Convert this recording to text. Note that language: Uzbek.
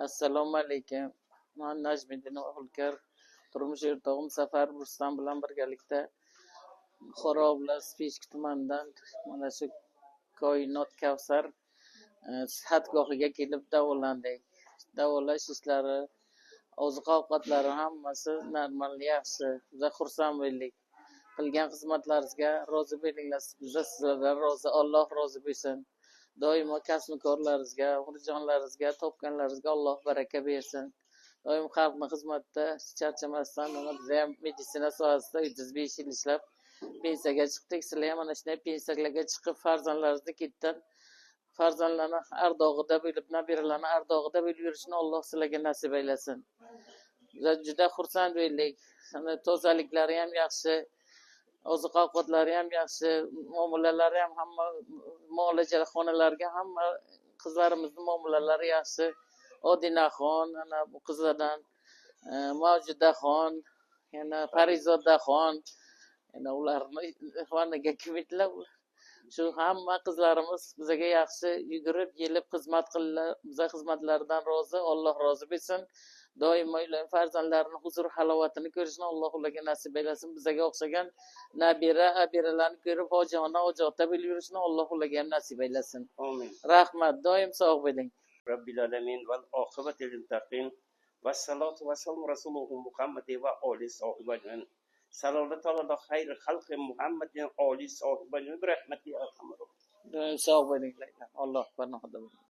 Assalomu alaykum. Men Najmiddin Ulkar. Turmush o'rtog'im Safar Rustam bilan birgalikda Xo'rovlar Spechki tumanidan mana shu Koinot Kavsar sihatgohiga kelib davolandik. Davolash ishlari, oziq-ovqatlari hammasi normal, yaxshi. Juda xursand bo'ldik. Qilgan xizmatlaringizga rozi bo'linglar. Biz sizlardan rozi, Alloh rozi bo'lsin. Doimo kasb-korlaringizga, onajonlaringizga, topganlaringizga Alloh baraka bersin. Doim xalqni xizmatda charchamasdan, mana biz ham meditsina sohasida 35 yil ishlab pensiyaga chiqdik. Sizlar ham mana shunday pensiyalarga chiqib farzandlaringizni ketdan farzandlarni ardog'ida bo'lib, nabiralarni ardog'ida bo'lib yurishni Alloh sizlarga nasib aylasin. Juda xursand bo'ldik. Tozaliklari ham yaxshi. Oziq-ovqatlari ham yaxshi, muomalalari ham hamma muolajaxonalarga hamma qizlarimizni muomalalari yaxshi. Odinaxon, ana bu qizlardan Mavjudaxon, yana Parizodaxon, yana ularni xoniga kim edilar? Shu hamma qizlarimiz bizga yaxshi yugurib, yelib xizmat qildilar. Bizga xizmatlaridan rozi, Alloh rozi bo'lsin. Doimo farzandlarini huzur halovatini ko'rishni Alloh ularga nasib aylasin. Bizga o'xshagan nabira abiralarni ko'rib hojona hojatda bo'lib yurishni Alloh ularga ham nasib aylasin. Amin. Rahmat, doim sog' bo'ling. Rabbil alamin val oqibati lil muttaqin. Vassalatu vassalamu rasuluhu Muhammadin va oli sohibajin. Salovat ala xayr xalqi Muhammadin oli sohibajin bi rahmati arhamar. Doim sog' bo'linglar. Alloh panohida bo'ling.